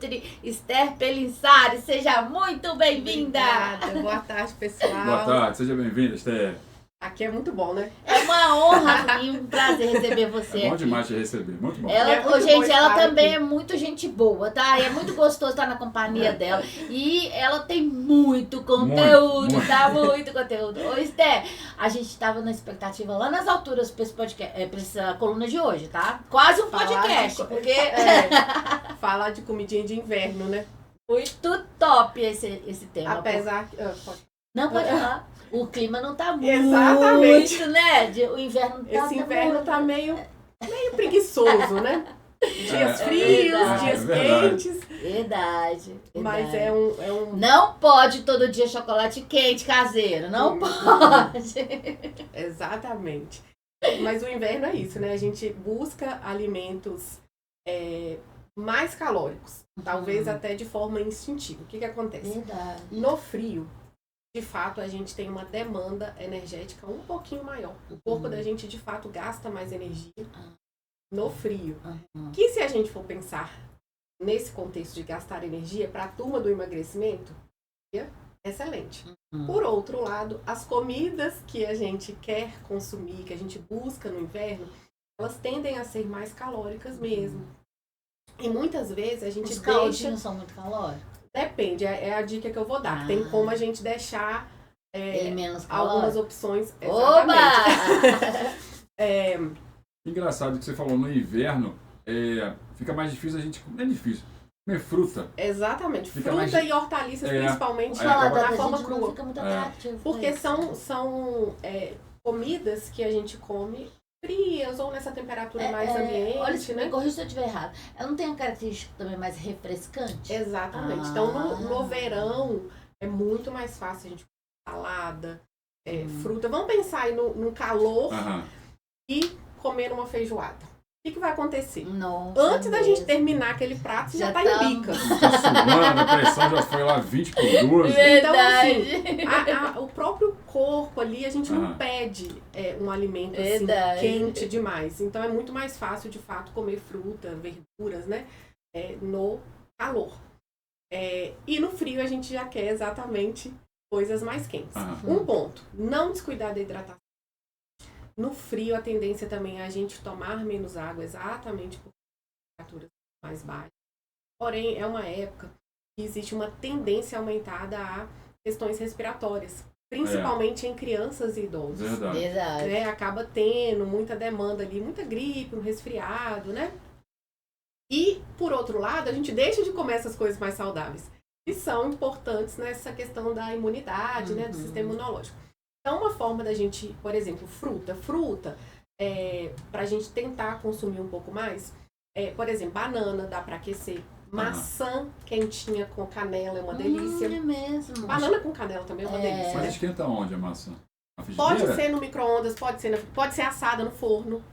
ilustre Esther Pelissari. Seja muito bem-vinda! Obrigada. Boa tarde, pessoal. Boa tarde, seja bem-vinda, Esther. Aqui é muito bom, né? É uma honra e um prazer receber você. É bom demais te receber, muito bom. Gente, ela também é muito gente boa, tá? E é muito gostoso estar na companhia dela. E ela tem muito conteúdo, tá? Muito conteúdo. Ô, Esther, a gente estava na expectativa lá nas alturas pra esse podcast, pra essa coluna de hoje, tá? Quase um podcast, porque... falar de comidinha de inverno, né? Muito top esse tema. Apesar que... Não, pode falar. O clima não tá Exatamente. muito, né? O inverno tá... Esse inverno tá meio preguiçoso, né? Dias frios, dias quentes. Verdade. Mas é um... Não pode todo dia chocolate quente caseiro. Não pode. Exatamente. Mas o inverno é isso, né? A gente busca alimentos mais calóricos. Talvez até de forma instintiva. O que acontece? Verdade. No frio, de fato, a gente tem uma demanda energética um pouquinho maior. O corpo da gente, de fato, gasta mais energia no frio. Que se a gente for pensar nesse contexto de gastar energia para a turma do emagrecimento, é excelente. Por outro lado, as comidas que a gente quer consumir, que a gente busca no inverno, elas tendem a ser mais calóricas mesmo. E muitas vezes a gente Os caldinhos são muito calóricos? Depende, é a dica que eu vou dar. Tem como a gente deixar menos algumas opções. Oba! Engraçado que você falou, no inverno fica mais difícil a gente... Não é difícil. Comer fruta. Exatamente. Fica Fruta mais... e hortaliças, principalmente na forma crua. Não fica muito atrativo. Porque são comidas que a gente come frias ou nessa temperatura mais ambiente, olha, né? Me corrija se eu estiver errado. Ela não tem uma característica também mais refrescante? Exatamente. Então, no verão, é muito mais fácil a gente comer salada, fruta. Vamos pensar aí no calor e comer uma feijoada. O que vai acontecer? Nossa, antes da gente terminar aquele prato, você já tá em bica. Tá suando, a pressão já foi lá 20 por 12. Então, assim, o próprio corpo ali, a gente não pede um alimento assim, quente demais. Então, é muito mais fácil, de fato, comer fruta, verduras, né? No calor. E no frio, a gente já quer exatamente coisas mais quentes. Um ponto, não descuidar da hidratação. No frio, a tendência também é a gente tomar menos água, exatamente por temperaturas mais baixas. Porém, é uma época que existe uma tendência aumentada a questões respiratórias, principalmente em crianças e idosos. Verdade. Acaba tendo muita demanda ali, muita gripe, um resfriado, né? E, por outro lado, a gente deixa de comer essas coisas mais saudáveis, que são importantes nessa questão da imunidade, né, do sistema imunológico. Então, uma forma da gente, por exemplo, fruta, para a gente tentar consumir um pouco mais, por exemplo, banana dá para aquecer, maçã quentinha com canela é uma delícia. É mesmo. Banana com canela também é uma delícia. Mas né? esquenta onde a maçã? Pode ser no micro-ondas, pode ser assada no forno.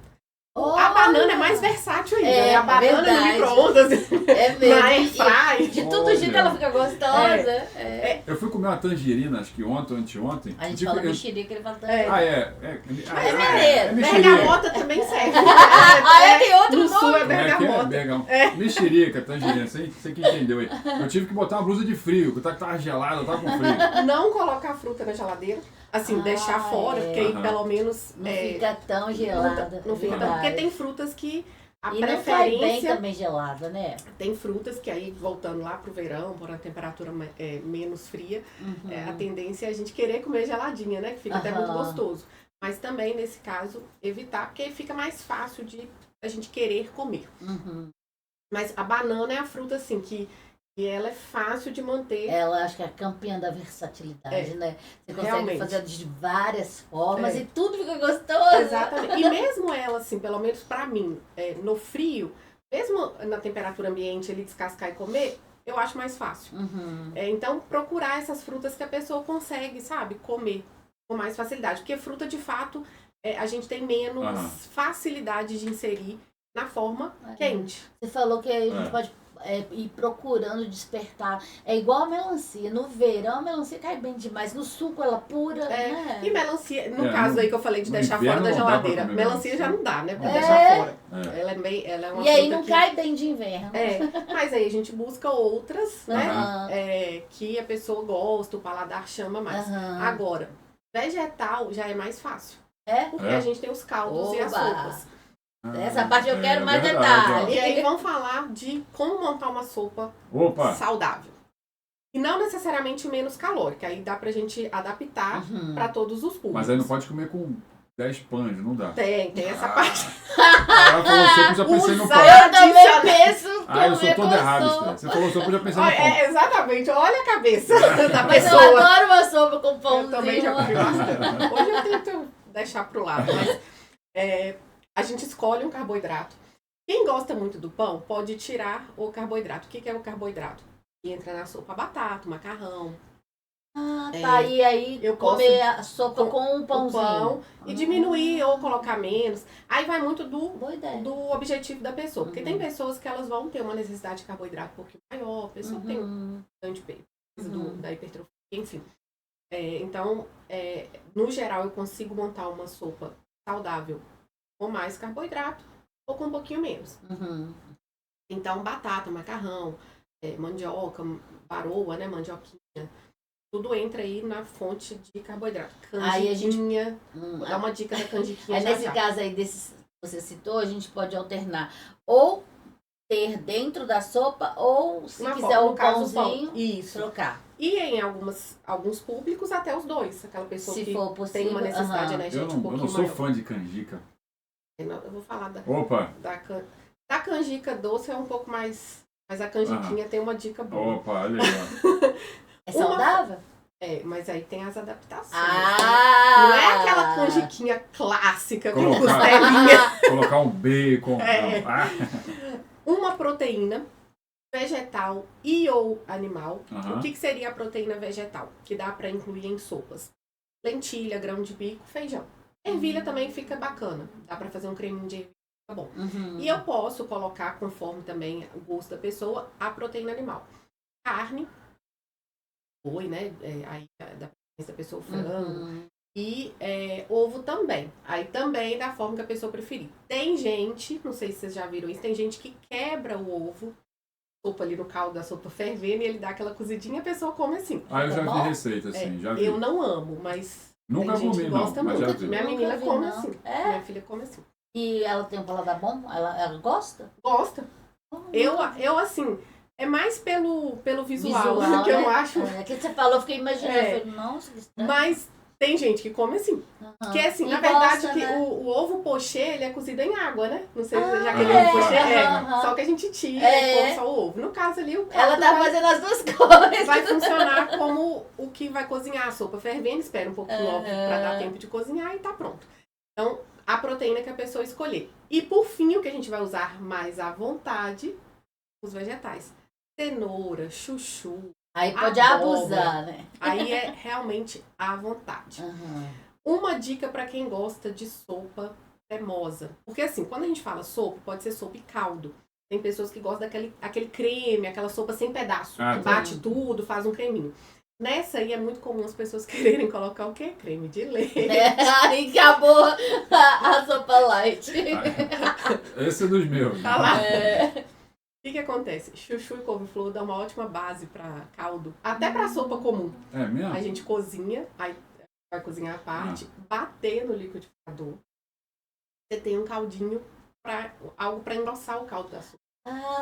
A banana é mais versátil ainda, né? A banana no micro-ondas, na airfry. De todo jeito ela fica gostosa. Eu fui comer uma tangerina, acho que ontem ou anteontem. A gente fala mexerica, ele fala tangerina. É mineiro. Bergamota também serve. Tem outro no nome. sul é bergamota. Mexerica, tangerina, você que entendeu aí. Eu tive que botar uma blusa de frio, porque tava gelada, eu tava com frio. Não colocar a fruta na geladeira. Assim, deixar fora, porque aí pelo menos... Não fica tão gelada. Não fica tão... Porque tem frutas que a preferência... não sai bem também gelada, né? Tem frutas que aí, voltando lá pro verão, por uma temperatura menos fria, a tendência é a gente querer comer geladinha, né? Que fica até muito gostoso. Mas também, nesse caso, evitar, porque fica mais fácil de a gente querer comer. Mas a banana é a fruta, assim, que ela é fácil de manter. Ela, acho que é a campeã da versatilidade, né? Você consegue realmente fazer de várias formas e tudo fica gostoso. Exatamente. E mesmo ela, assim, pelo menos pra mim, no frio, mesmo na temperatura ambiente, ele descascar e comer, eu acho mais fácil. Então, procurar essas frutas que a pessoa consegue, sabe, comer com mais facilidade. Porque fruta, de fato, a gente tem menos facilidade de inserir na forma quente. Você falou que a gente pode e procurando despertar. É igual a melancia. No verão, a melancia cai bem demais. No suco, ela pura, né? E melancia, no caso aí que eu falei de deixar fora da geladeira, melancia já não dá, né? Pra deixar fora. Ela é uma e aí não que... cai bem de inverno. Mas aí a gente busca outras, né? Que a pessoa gosta, o paladar chama mais. Agora, vegetal já é mais fácil. Porque a gente tem os caldos e as sopas. Essa parte eu quero mais detalhe. E aí vamos falar de como montar uma sopa saudável. E não necessariamente menos calórica. Aí dá pra gente adaptar pra todos os públicos. Mas aí não pode comer com 10 pães, não dá. Tem essa parte. Ela falou sopa, eu já pensei no pão. Eu também penso eu sou todo errado, Esther. Você falou sopa, eu já pensei no pão. Exatamente, olha a cabeça da Mas pessoa. eu adoro uma sopa com pãozinho. Eu também já comi bastante. Hoje eu tento deixar pro lado, mas a gente escolhe um carboidrato. Quem gosta muito do pão pode tirar o carboidrato. O que é o carboidrato? E entra na sopa batata, macarrão. Tá. E aí eu comer a sopa com um pãozinho. E diminuir ou colocar menos. Aí vai muito do objetivo da pessoa. Porque tem pessoas que elas vão ter uma necessidade de carboidrato um pouquinho maior. A pessoa tem bastante peso da hipertrofia, enfim. Então, no geral, eu consigo montar uma sopa saudável com mais carboidrato ou com um pouquinho menos. Então, batata, macarrão, mandioca, baroa, né, mandioquinha, tudo entra aí na fonte de carboidrato. Canjiquinha, vou dar uma dica da canjiquinha. Nesse caso aí, desses que você citou, a gente pode alternar ou ter dentro da sopa ou, se quiser, o pãozinho, trocar. E em alguns públicos, até os dois. Aquela pessoa se que for possível, tem uma necessidade energética um pouquinho maior. Eu não sou maior. fã de canjica. Eu vou falar da canjica doce é um pouco mais... Mas a canjiquinha tem uma dica boa. Olha aí, É saudável? Mas aí tem as adaptações. Não é aquela canjiquinha clássica com costelinha. Colocar um bacon. Uma proteína vegetal e ou animal. Uhum. O que seria a proteína vegetal? Que dá para incluir em sopas. Lentilha, grão de bico, feijão. Ervilha também fica bacana. Dá para fazer um creminho de ervilha, tá bom. Uhum. E eu posso colocar, conforme também o gosto da pessoa, a proteína animal. Carne, boi, né? Aí da pessoa, frango. Uhum. E ovo também. Aí também da forma que a pessoa preferir. Tem gente, não sei se vocês já viram isso, tem gente que quebra o ovo, sopa ali no caldo da sopa fervendo, e ele dá aquela cozidinha e a pessoa come assim. Eu já vi receita assim, já vi. Eu não amo, mas nunca tem gente comi, que gosta não, muito. Minha menina come não. assim. Minha filha come assim. E ela tem um paladar bom? Ela gosta? Gosta. Eu assim, é mais pelo visual que né? eu acho. Que você falou, eu fiquei imaginando. Eu falei, nossa, que estranho. Mas tem gente que come assim. Que é assim, na verdade, que o ovo pochê, ele é cozido em água, né? Não sei se já aquele ovo pochê só que a gente tira e come só o ovo. No caso ali, o caldo ela tá fazendo as duas coisas. Vai funcionar como o que vai cozinhar a sopa fervendo, espera um pouquinho óbvio pra dar tempo de cozinhar e tá pronto. Então, a proteína que a pessoa escolher. E por fim, o que a gente vai usar mais à vontade, os vegetais. Cenoura, chuchu. Aí pode abóbora. abusar, né? Aí é realmente à vontade. Uma dica para quem gosta de sopa cremosa. Porque assim, quando a gente fala sopa, pode ser sopa e caldo. Tem pessoas que gostam daquele creme, aquela sopa sem pedaço. Que bate tudo, faz um creminho. Nessa aí é muito comum as pessoas quererem colocar o quê? Creme de leite. Aí acabou a sopa light. Esse é dos meus. Tá lá. O que acontece? Chuchu e couve-flor dão uma ótima base para caldo. Até para sopa comum. É mesmo? A gente cozinha, aí vai cozinhar a parte, bater no liquidificador. Você tem um caldinho, algo para engrossar o caldo da sopa.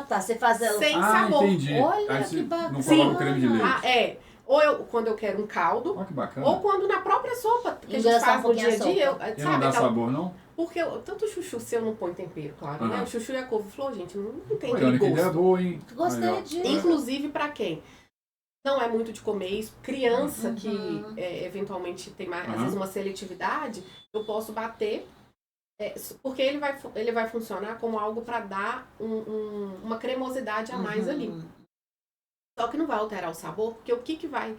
Tá. Você faz ela sem sabor. Entendi. Olha aí que bacana. Não coloca creme de leite. Ou quando eu quero um caldo, que bacana. ou quando na própria sopa que a gente faz no dia a dia. E não dá sabor, não? Porque tanto o chuchu, se eu não põe tempero, claro, né? O chuchu e a couve-flor, gente, não tem aquele gosto. Ideia boa, hein? Gostei disso. Inclusive pra quem não é muito de comer isso, criança que eventualmente tem mais, às vezes uma seletividade, eu posso bater, porque ele vai funcionar como algo para dar uma cremosidade a mais ali. Só que não vai alterar o sabor, porque o que vai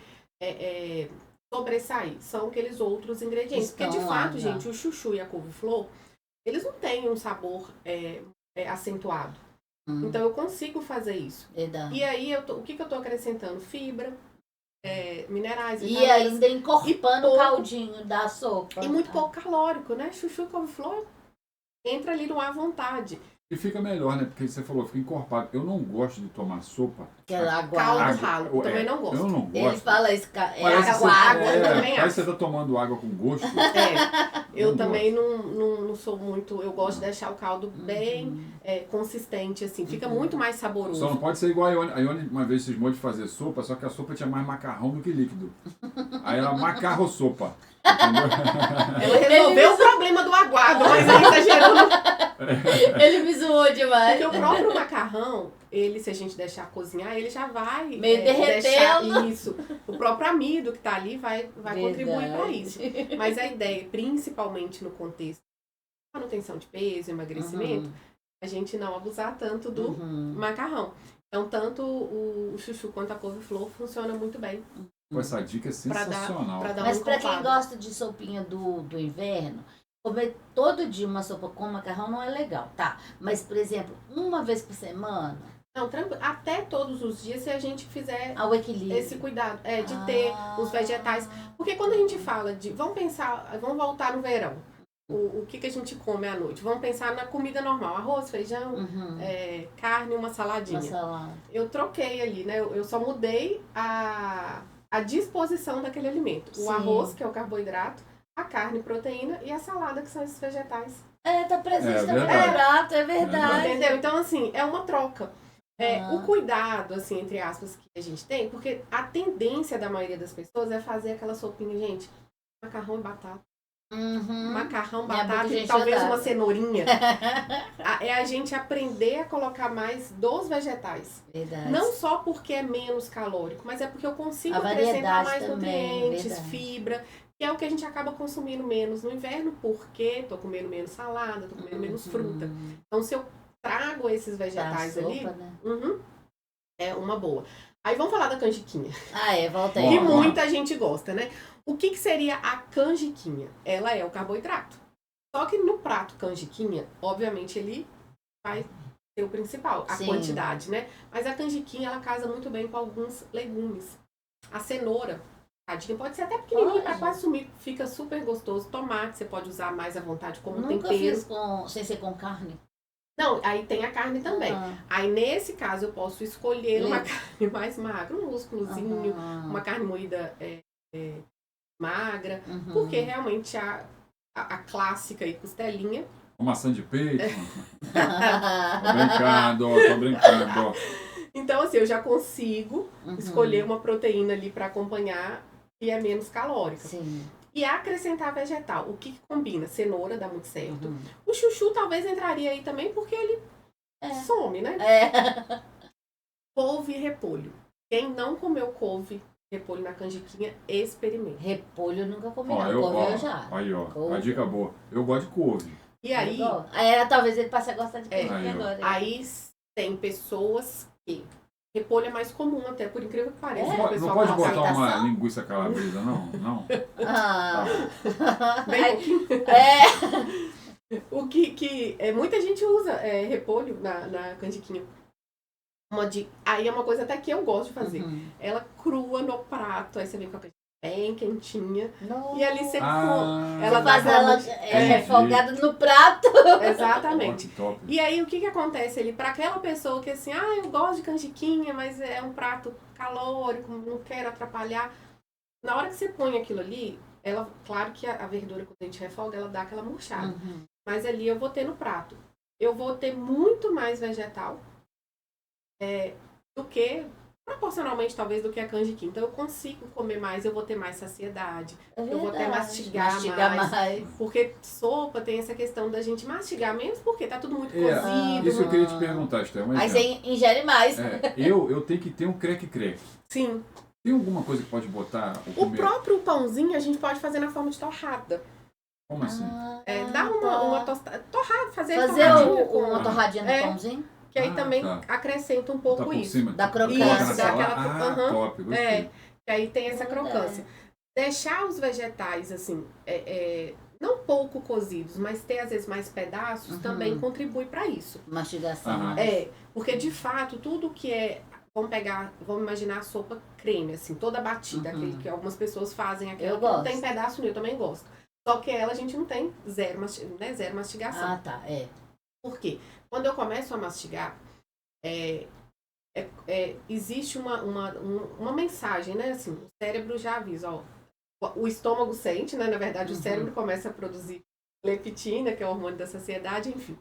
sobressair são aqueles outros ingredientes. Porque, de fato, gente, o chuchu e a couve-flor, eles não têm um sabor acentuado. Então eu consigo fazer isso. Verdade. E aí, o que eu tô acrescentando? Fibra, minerais, e ainda encorpando o caldinho da sopa. E muito pouco calórico, né? Chuchu couve-flor entra ali no à vontade. E fica melhor, né? Porque você falou, fica encorpado. Eu não gosto de tomar sopa. Aquela caldo ralo, também não gosto. Eu não gosto. Ele fala isso, água, eu também acho. Você tá tomando água com gosto. Eu também não sou muito... Eu gosto de deixar o caldo bem consistente, assim. Fica muito mais saboroso. Só não pode ser igual a Ione. A Ione uma vez cismou de fazer sopa, só que a sopa tinha mais macarrão do que líquido. Aí ela macarro-sopa. Entendeu? Ela resolveu o problema do aguado, mas aí exagerou. Ele me zoou demais. Porque o próprio macarrão, se a gente deixar cozinhar, ele já vai meio derretendo. Isso. O próprio amido que tá ali vai contribuir para isso. Mas a ideia, principalmente no contexto de manutenção de peso, emagrecimento, a gente não abusar tanto do macarrão. Então, tanto o chuchu quanto a couve-flor funciona muito bem. Essa dica é sensacional. Mas para quem gosta de sopinha do inverno, comer todo dia uma sopa com macarrão não é legal, tá? Mas, por exemplo, uma vez por semana... Não, tranquilo. Até todos os dias, se a gente fizer ao equilíbrio. Esse cuidado de ter os vegetais. Porque quando a gente fala de... Vamos voltar no verão. O que a gente come à noite? Vamos pensar na comida normal. Arroz, feijão, carne, uma saladinha. Uma salada. Eu troquei ali, né? Eu só mudei a disposição daquele alimento. O arroz, que é o carboidrato, a carne, proteína, e a salada, que são esses vegetais. Tá presente no prato, é verdade. Entendeu? Então, assim, é uma troca. O cuidado, assim, entre aspas, que a gente tem, porque a tendência da maioria das pessoas é fazer aquela sopinha, gente, macarrão e batata. Macarrão, batata e talvez uma cenourinha. É a gente aprender a colocar mais dos vegetais. Verdade. Não só porque é menos calórico, mas é porque eu consigo acrescentar mais nutrientes, fibra, que é o que a gente acaba consumindo menos no inverno, porque tô comendo menos salada, tô comendo menos fruta. Então, se eu trago esses vegetais sopa, ali, né? É uma boa. Aí vamos falar da canjiquinha. Volta aí. Que muita gente gosta, né? O que seria a canjiquinha? Ela é o carboidrato. Só que no prato canjiquinha, obviamente, ele vai ser o principal, a quantidade, né? Mas a canjiquinha, ela casa muito bem com alguns legumes. A cenoura, tadinha, pode ser até pequenininha para quase sumir, fica super gostoso. Tomate, você pode usar mais à vontade como tempero. Nunca fiz sem ser com carne. Não, aí tem a carne também. Aí, nesse caso, eu posso escolher uma carne mais magra, um músculozinho, uma carne moída magra, porque realmente a clássica aí, costelinha. Uma maçã de peito. Tô brincando. Então, assim, eu já consigo escolher uma proteína ali para acompanhar e é menos calórica. Sim. E acrescentar vegetal. O que combina? Cenoura dá muito certo. O chuchu talvez entraria aí também, porque ele some, né? Couve e repolho. Quem não comeu couve, repolho na canjiquinha, experimenta. Repolho eu nunca comi, couve eu já. Aí, ó, couve. A dica boa. Eu gosto de couve. E aí... talvez ele passe a gostar de couve agora. Aí tem pessoas que... Repolho é mais comum, até por incrível que pareça. Não pode botar uma linguiça calabresa, não? Não? Bem pouquinho. O que muita gente usa repolho na canjiquinha. Aí é uma coisa até que eu gosto de fazer. Ela crua no prato, aí você vem com a canjiquinha bem quentinha. Nossa. E ali você come. Ela faz ela refogada no prato. Exatamente. Top. E aí o que acontece ali? Para aquela pessoa que assim, eu gosto de canjiquinha, mas é um prato calórico, não quero atrapalhar. Na hora que você põe aquilo ali, claro que a verdura, quando a gente refoga, ela dá aquela murchada. Mas ali eu vou ter no prato. Eu vou ter muito mais vegetal do que... proporcionalmente, talvez, do que a canjiquinha. Então, eu consigo comer mais, eu vou ter mais saciedade. Eu vou até mastigar mais. Porque sopa tem essa questão da gente mastigar menos, porque tá tudo muito cozido. Isso eu queria te perguntar, Esther. Aí você ingere mais. Eu tenho que ter um creque-creque. Sim. Tem alguma coisa que pode botar? O próprio pãozinho a gente pode fazer na forma de torrada. Como assim? Dá uma tostada. Torrada, fazer uma torradinha no pãozinho? Que aí também acrescenta um pouco isso. Da crocância. Top, gostei. Que aí tem essa crocância. Deixar os vegetais, assim, não pouco cozidos, mas ter às vezes mais pedaços também contribui para isso. Mastigação. Porque de fato tudo que é, vamos imaginar a sopa creme, assim, toda batida, aquele que algumas pessoas fazem, aquela que não tem pedaço nenhum, eu também gosto. Só que ela a gente não tem zero mastigação. Ah, tá, Por quê? Quando eu começo a mastigar, existe uma mensagem, né? Assim, o cérebro já avisa, ó, o estômago sente, né? Na verdade, o cérebro começa a produzir leptina, que é o hormônio da saciedade, enfim.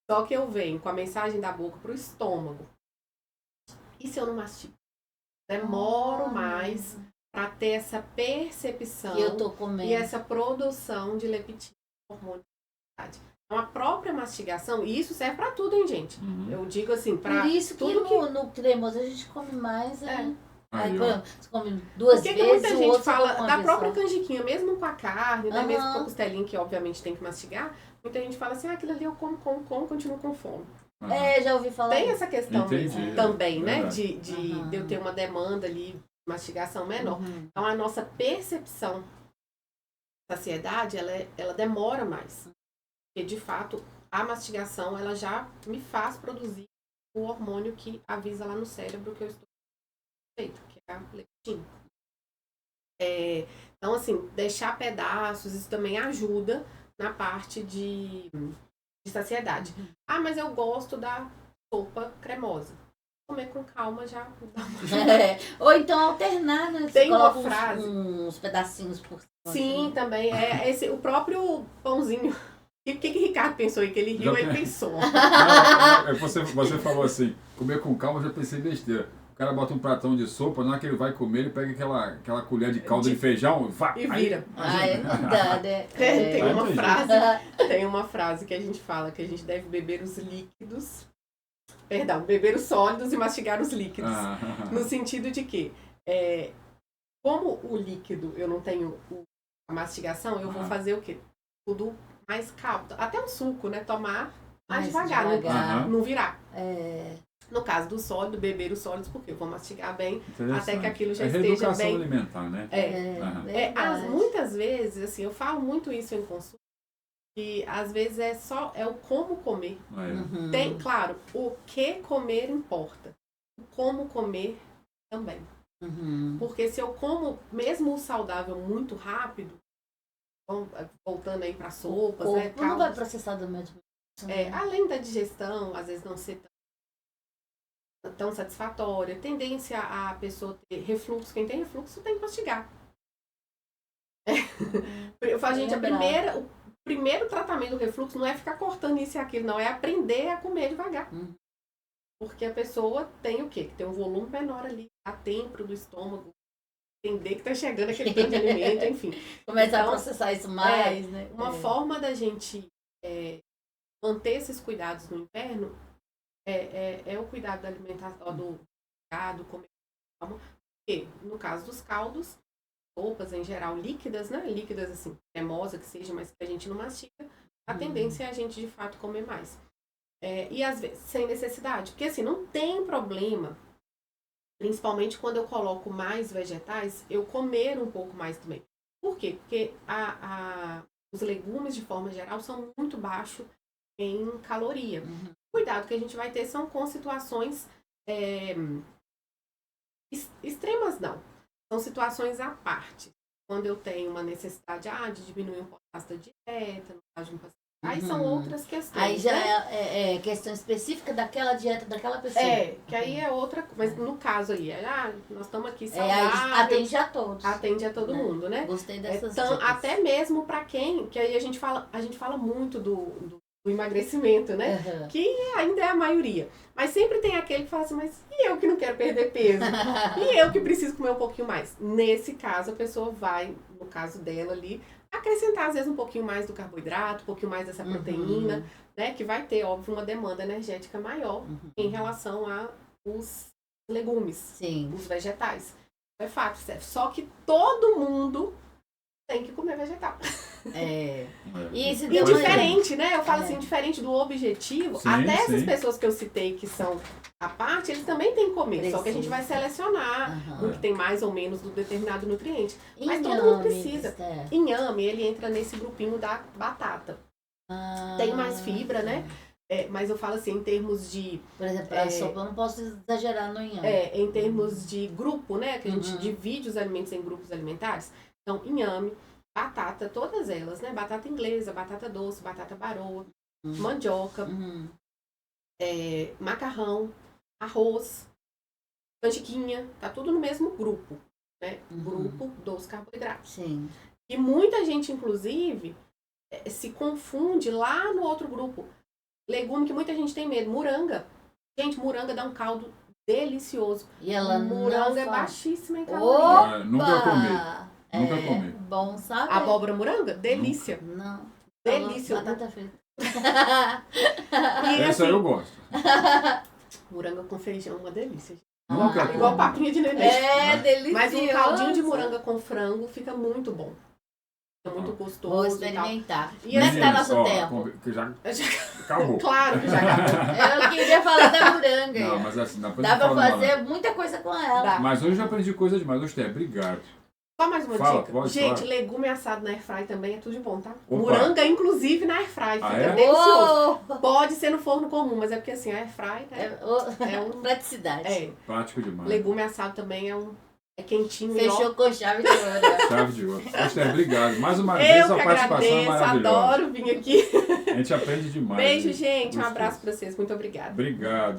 Só que eu venho com a mensagem da boca pro estômago. E se eu não mastigo? Demoro mais para ter essa percepção que eu tô comendo. E essa produção de leptina, hormônio da saciedade. Então, a própria mastigação, e isso serve para tudo, hein, gente? Eu digo assim, para Por isso tudo que no cremoso a gente come mais, Aí, você come duas vezes, muita gente outro fala da vez própria só. canjiquinha, mesmo com a carne, né, mesmo com a costelinha, que obviamente tem que mastigar, muita gente fala assim, aquilo ali eu como, continuo com fome. Já ouvi falar. Tem essa questão também, né, verdade. de eu ter uma demanda ali, de mastigação menor. Então, a nossa percepção da saciedade, ela demora mais. Porque, de fato, a mastigação, ela já me faz produzir o hormônio que avisa lá no cérebro que eu estou feito, que é a leptina. Então, assim, deixar pedaços, isso também ajuda na parte de saciedade. Ah, mas eu gosto da sopa cremosa. Comer com calma já dá uma... Ou então alternar, né? Tem uma coloca frase. uns pedacinhos por cima. Sim, assim. também. O próprio pãozinho. E o que Ricardo pensou? E que ele riu, ele pensou. Você falou assim, comer com calma, eu já pensei besteira. O cara bota um pratão de sopa, na hora que ele vai comer, ele pega aquela colher de caldo de feijão e vira. Não dá, né? Tem uma frase que a gente fala que a gente deve beber os líquidos. Perdão, beber os sólidos e mastigar os líquidos. No sentido de que, como o líquido eu não tenho a mastigação, eu vou fazer o quê? Tudo mais caldo. Até um suco, né? Tomar mais devagar. Não virar. No caso do sólido, beber os sólidos, porque eu vou mastigar bem, até que aquilo já esteja bem. Alimentar, né? Muitas vezes, assim, eu falo muito isso em consulta, que às vezes é o como comer. Tem, claro, o que comer importa. O como comer também. Porque se eu como, mesmo o saudável muito rápido, voltando aí para sopas, né? Não vai processar do mesmo. Além da digestão, às vezes não ser tão satisfatória, tendência a pessoa ter refluxo. Quem tem refluxo tem que mastigar. Eu falo, gente, o primeiro tratamento do refluxo não é ficar cortando isso e aquilo, não, é aprender a comer devagar. Porque a pessoa tem o quê? Que tem um volume menor ali, a templo do estômago, entender que tá chegando aquele tanto de alimento, enfim. Começar a processar isso mais, né? Uma forma da gente manter esses cuidados no inverno é o cuidado da alimentação, do gado, comer calma. Porque, no caso dos caldos, sopas em geral líquidas, né? Líquidas assim, cremosa que seja, mas que a gente não mastiga, a tendência é a gente de fato comer mais. E às vezes sem necessidade, porque assim, não tem problema, principalmente quando eu coloco mais vegetais, eu comer um pouco mais também. Por quê? Porque os legumes de forma geral são muito baixos em caloria. Cuidado que a gente vai ter são com situações extremas, não. São situações à parte. Quando eu tenho uma necessidade de diminuir um pouco da dieta, no caso de um paciente. Aí são outras questões. Aí já é questão específica daquela dieta daquela pessoa. Que aí é outra. Mas no caso aí, nós estamos aqui saudáveis. Atende a todos. Atende a todo mundo, né? Gostei dessas dicas. Até mesmo para quem, que aí a gente fala muito do emagrecimento, né? Que ainda é a maioria. Mas sempre tem aquele que fala assim, mas e eu que não quero perder peso? E eu que preciso comer um pouquinho mais? Nesse caso, a pessoa vai, no caso dela ali, acrescentar às vezes um pouquinho mais do carboidrato, um pouquinho mais dessa proteína, né? Que vai ter, óbvio, uma demanda energética maior em relação aos legumes, os vegetais. É fato, só que todo mundo tem que comer vegetal. E se E deu diferente, né? Eu falo assim, diferente do objetivo, Sim, até sim. essas pessoas que eu citei que são à parte, eles também têm que comer. Só que a gente vai selecionar o que tem mais ou menos do determinado nutriente. Mas todo mundo precisa. Inhame, ele entra nesse grupinho da batata. Tem mais fibra, né? Mas eu falo assim, em termos de... Por exemplo, a sopa eu não posso exagerar no inhame. Em termos de grupo, né? Que a gente divide os alimentos em grupos alimentares. Então, inhame, batata, todas elas, né? Batata inglesa, batata doce, batata baroa, mandioca, macarrão, arroz, canjiquinha, tá tudo no mesmo grupo, né? Grupo dos carboidratos. Sim. E muita gente, inclusive, se confunde lá no outro grupo. Legume que muita gente tem medo, moranga. Gente, moranga dá um caldo delicioso. E ela moranga é baixíssima em caloria. Nunca comi. Nunca comi. Bom saber. Abóbora moranga? Delícia. Não. Delícia. Batata frita. E Essa assim, eu gosto. moranga com feijão, uma delícia. Nunca comi. Igual papinha de neném. Delicioso. Mas um caldinho de moranga com frango fica muito bom. É muito gostoso. Vou e experimentar. E Como é que tá Meninas, nosso tempo? Que já tal. acabou. Claro que já acabou. Eu queria falar da moranga. Não, mas assim, dá pra Dá gente pra falar, fazer né? muita coisa com ela. Dá. Mas hoje eu já aprendi coisa demais. Gostei, obrigado. Só mais uma Fala, dica. pode Gente, falar. legume assado na airfry também é tudo de bom, tá? Opa. Moranga, inclusive, na airfry. Fica é? delicioso. Oh! Pode ser no forno comum, mas é porque assim, a airfry, né? É um... Praticidade. Prático demais. Legume assado também é quentinho. Fechou com chave de ouro. Chave de ouro. Gostei, obrigado. Mais uma vez, Eu a que participação é agradeço, maravilhosa. adoro vir aqui. A gente aprende demais. Beijo, né? gente. Um Gostoso. abraço pra vocês. Muito obrigada. Obrigado.